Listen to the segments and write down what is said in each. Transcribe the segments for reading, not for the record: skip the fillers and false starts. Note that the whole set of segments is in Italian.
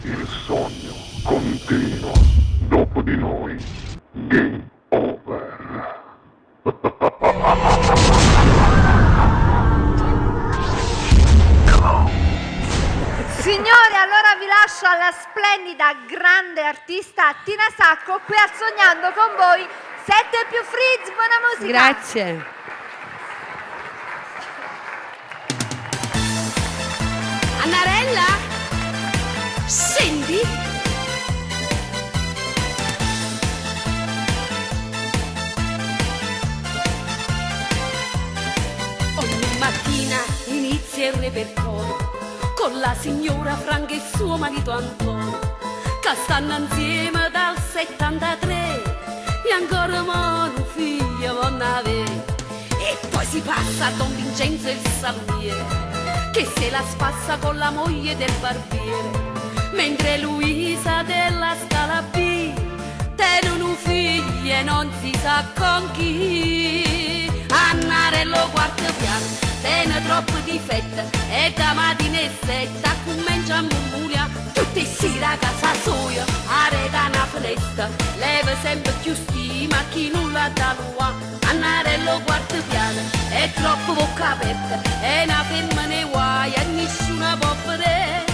Il sogno continua. Dopo di noi, game over. Signori, allora vi lascio alla splendida, grande artista Tina Sacco qui a Sognando con voi. 7 più Fritz, buona musica! Grazie. Annarella? Senti? Ogni mattina inizia il repertorio con la signora Franca e suo marito Antonio, che stanno insieme dal 73 e ancora un figlio vanno avere. E poi si passa a Don Vincenzo il salumiere, che se la spassa con la moglie del barbiere, mentre Luisa della Scala B tiene un figlio e non si sa con chi. Annarello quarto piano, tiene troppo difetti e da mattina e setta comincia a murmuria. Tutte le sere a casa sua, arreda una finestra, leva sempre più stima a chi nulla da lui. Annarello quarto piano, è troppo bocca aperta, è una femmina guai e nessuna può vedere.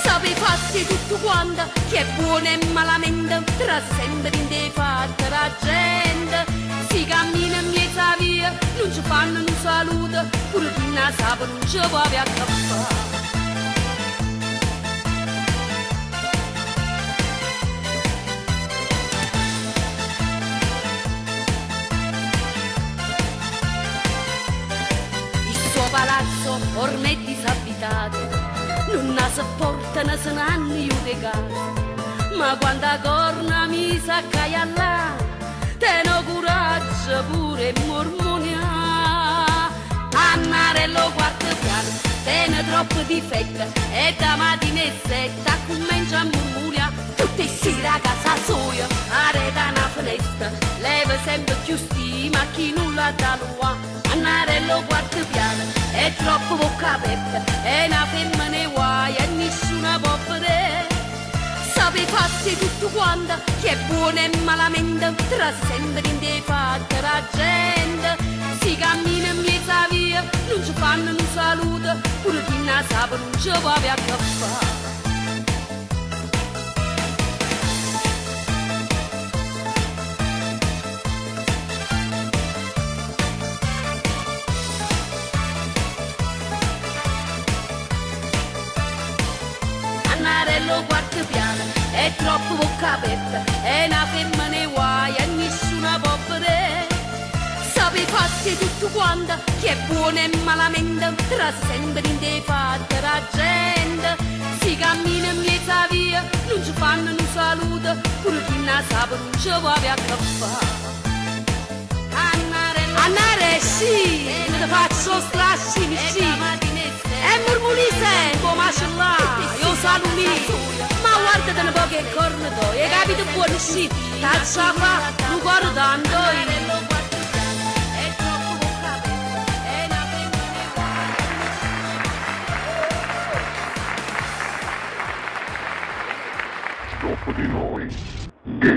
Sape fatti tutto quanto, che è buono e malamente, tra sempre in dei fatti la gente. Si cammina in mezzo a via, non ci fanno un saluto, pure chi ne sa non ci può avere a che fare. Palazzo ormai disabitato, non la sopportano se n'hanno io di casa, ma quando corna mi sa che là, tengo coraggio pure mormonia. Annarello quarto piano, tiene troppo difetti e da mattina e setta comincia a murmuria. Tutte le sere a casa sua, arreda una finestra, leva sempre più stima a chi nulla da lui. Annarello quarto piano, è troppo bocca aperta, è una femmina guai e nessuna può vedere. Sape fatti tutto quanto, che è buono e malamente, tra sempre in dei fatti la gente. Si cammina in mezzo a via, non ci fanno un saluto, pure chi ne sa non ci può avere a che fare. Annarello quarto piano, è troppo bocca aperta, è una femmina guai e nessuna può vedere. Sape fatti tutto quanto, che è buono e malamente, tra sempre in dei fatti la gente. Si cammina in mezzo a via, non ci fanno un saluto, pure chi ne sa non ci può avere a che fare. Annare sì, mi te faccio strascini sì, e murmuri sempre, macellà, io salumi, ma guardate un po' che corno, hai capito buono sì, tazza fa, non guardo tanto. Dopo di noi, game